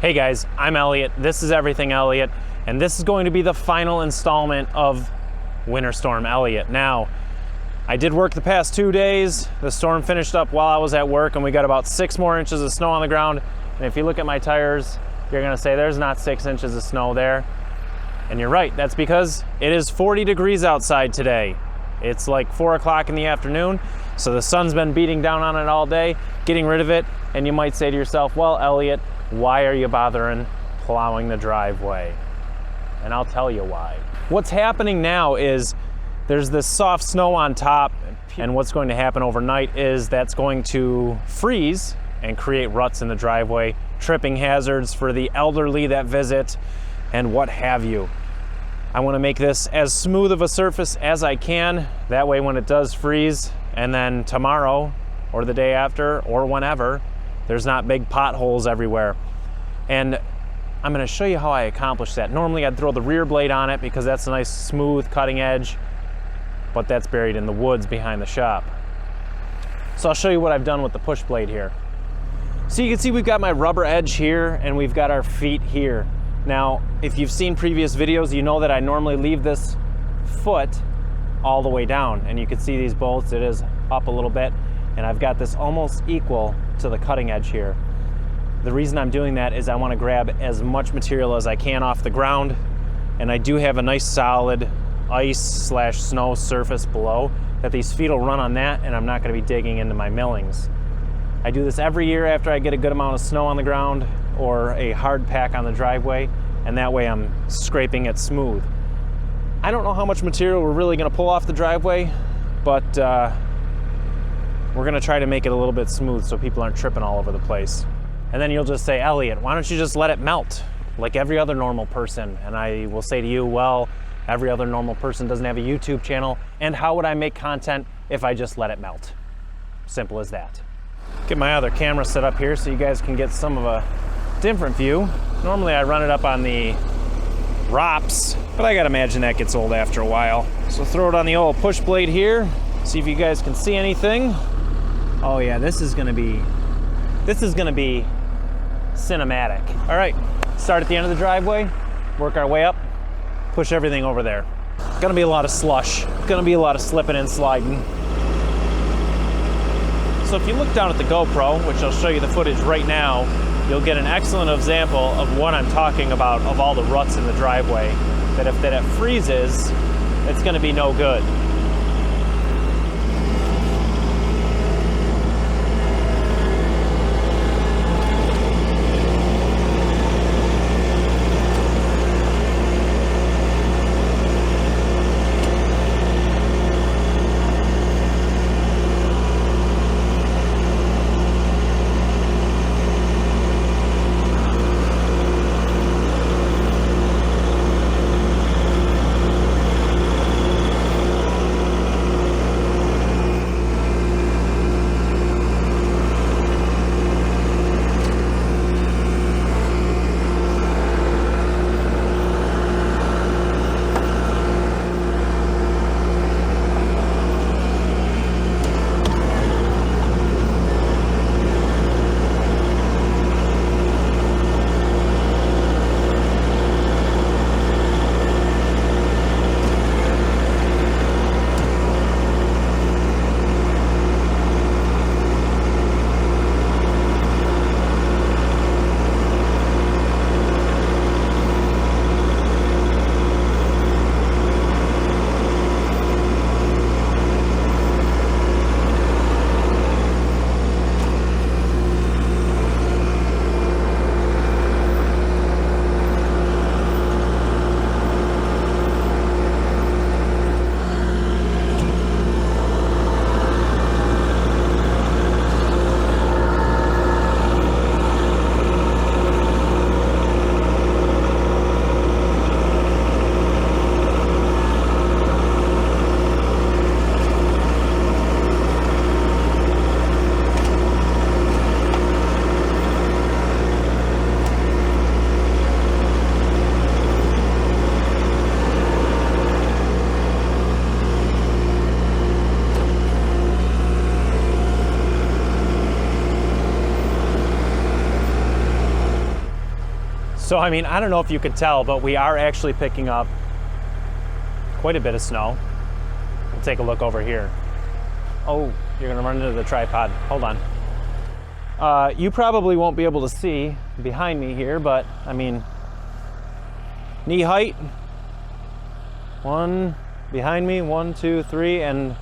Hey guys, I'm Elliott, this is Everything Elliott, and this is going to be the final installment of Winter Storm Elliott. Now, I did work the past 2 days. The storm finished up while I was at work and we got about 6 more inches of snow on the ground. And if you look at my tires, you're gonna say there's not 6 inches of snow there. And you're right, that's because it is 40 degrees outside today. It's like 4 o'clock in the afternoon, so the sun's been beating down on it all day, getting rid of it. And you might say to yourself, well, Elliott, why are you bothering plowing the driveway? And I'll tell you why. What's happening now is there's this soft snow on top, and what's going to happen overnight is that's going to freeze and create ruts in the driveway, tripping hazards for the elderly that visit, and what have you. I want to make this as smooth of a surface as I can. That way when it does freeze, and then tomorrow or the day after or whenever, there's not big potholes everywhere. And I'm gonna show you how I accomplish that. Normally I'd throw the rear blade on it because that's a nice smooth cutting edge, but that's buried in the woods behind the shop. So I'll show you what I've done with the push blade here. So you can see we've got my rubber edge here and we've got our feet here. Now, if you've seen previous videos, you know that I normally leave this foot all the way down, and you can see these bolts, it is up a little bit, and I've got this almost equal to the cutting edge here. The reason I'm doing that is I want to grab as much material as I can off the ground, and I do have a nice solid ice/snow surface below that these feet will run on that, and I'm not going to be digging into my millings. I do this every year after I get a good amount of snow on the ground or a hard pack on the driveway, and that way I'm scraping it smooth. I don't know how much material we're really going to pull off the driveway, but we're gonna try to make it a little bit smooth so people aren't tripping all over the place. And then you'll just say, Elliott, why don't you just let it melt like every other normal person? And I will say to you, well, every other normal person doesn't have a YouTube channel, and how would I make content if I just let it melt? Simple as that. Get my other camera set up here so you guys can get some of a different view. Normally I run it up on the ROPS, but I gotta imagine that gets old after a while. So throw it on the old push blade here, see if you guys can see anything. Oh yeah, this is gonna be cinematic. All right, start at the end of the driveway, work our way up, push everything over there. Gonna be a lot of slush, gonna be a lot of slipping and sliding. So if you look down at the GoPro, which I'll show you the footage right now, you'll get an excellent example of what I'm talking about, of all the ruts in the driveway, that if it freezes, it's gonna be no good. So, I mean, I don't know if you could tell, but we are actually picking up quite a bit of snow. We'll take a look over here. Oh, you're gonna run into the tripod. Hold on. You probably won't be able to see behind me here, but I mean, knee height. One behind me, 1, 2, 3, and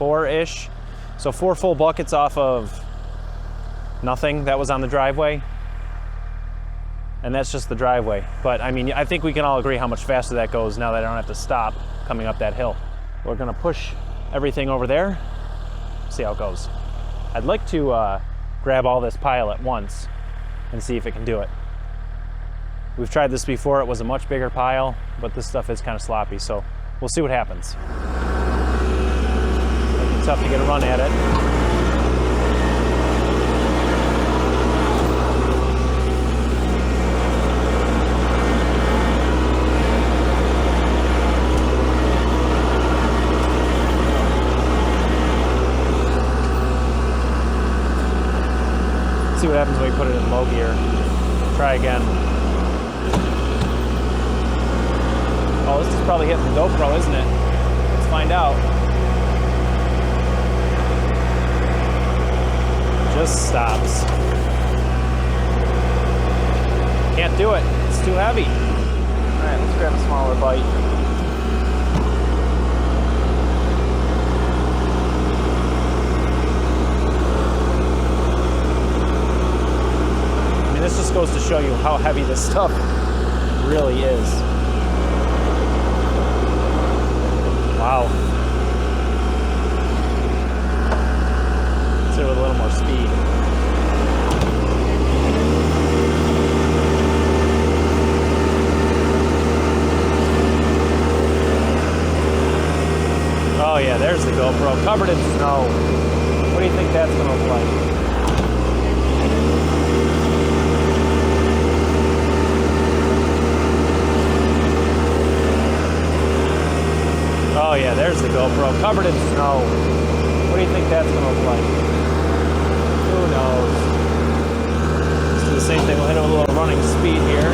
4-ish. So 4 full buckets off of nothing that was on the driveway. And that's just the driveway. But I mean, I think we can all agree how much faster that goes now that I don't have to stop coming up that hill. We're gonna push everything over there, see how it goes. I'd like to grab all this pile at once and see if it can do it. We've tried this before, it was a much bigger pile, but this stuff is kind of sloppy, so we'll see what happens. It'll be tough to get a run at it. See what happens when we put it in low gear. Try again. Oh, this is probably hitting the GoPro, isn't it? Let's find out. Just stops. Can't do it. It's too heavy. All right, let's grab a smaller bite. This just goes to show you how heavy this stuff really is. Wow. Let's do it with a little more speed. Oh yeah, there's the GoPro, covered in snow. What do you think that's gonna look like? Oh yeah, there's the GoPro, covered in snow. What do you think that's gonna look like? Who knows? Let's do the same thing, we'll hit it with a little running speed here.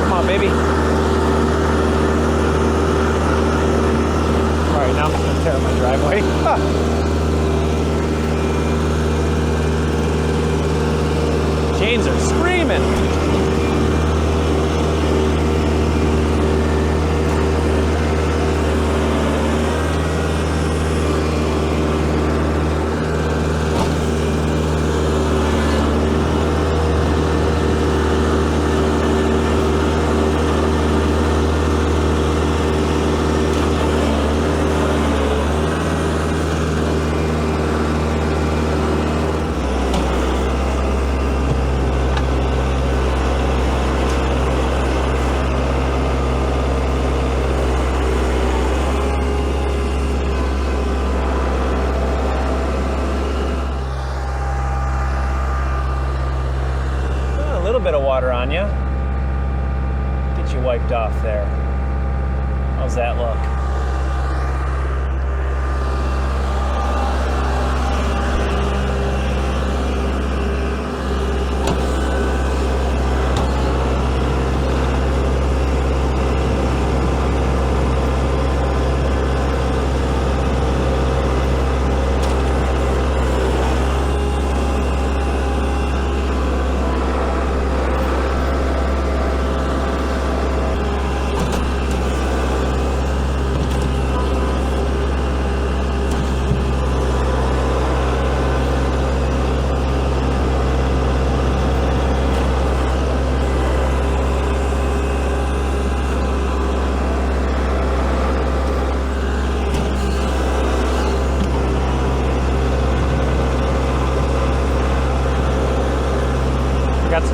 Come on, baby. All right, now I'm just gonna tear up my driveway. Chains are screaming. Bit of water on you. Get you wiped off there. How's that look?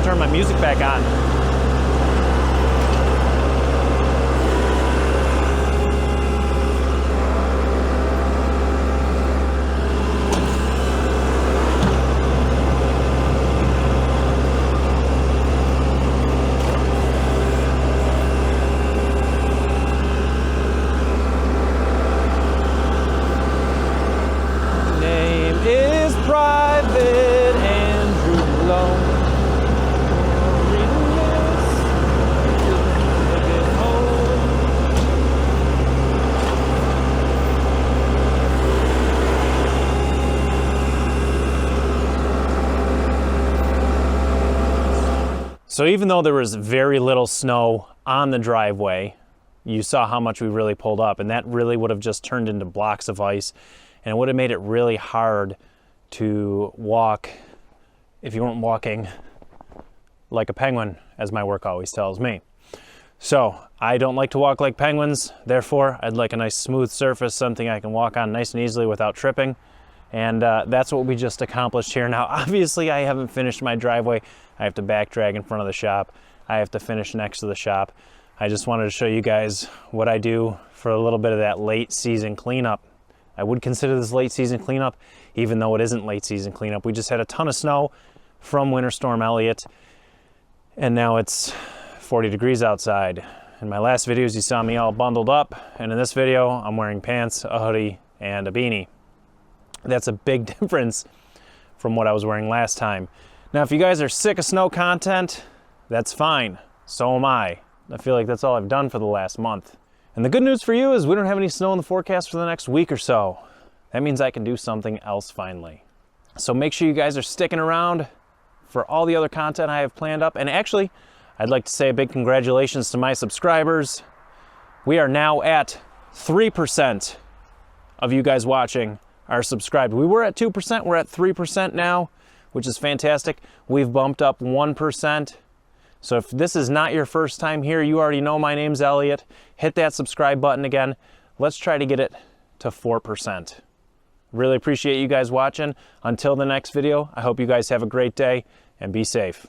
Turn my music back on. Name is Pride. So even though there was very little snow on the driveway, you saw how much we really pulled up, and that really would have just turned into blocks of ice, and it would have made it really hard to walk if you weren't walking like a penguin, as my work always tells me. So I don't like to walk like penguins, therefore I'd like a nice smooth surface, something I can walk on nice and easily without tripping. And that's what we just accomplished here. Now, obviously, I haven't finished my driveway. I have to back drag in front of the shop. I have to finish next to the shop. I just wanted to show you guys what I do for a little bit of that late season cleanup. I would consider this late season cleanup, even though it isn't late season cleanup. We just had a ton of snow from Winter Storm Elliott, and now it's 40 degrees outside. In my last videos, you saw me all bundled up, and in this video, I'm wearing pants, a hoodie, and a beanie. That's a big difference from what I was wearing last time. Now, if you guys are sick of snow content, that's fine. So am I. I feel like that's all I've done for the last month. And the good news for you is we don't have any snow in the forecast for the next week or so. That means I can do something else finally. So make sure you guys are sticking around for all the other content I have planned up. And actually, I'd like to say a big congratulations to my subscribers. We are now at 3% of you guys watching are subscribed. We were at 2%, we're at 3% now, which is fantastic. We've bumped up 1%. So if this is not your first time here, you already know my name's Elliott. Hit that subscribe button again. Let's try to get it to 4%. Really appreciate you guys watching. Until the next video, I hope you guys have a great day and be safe.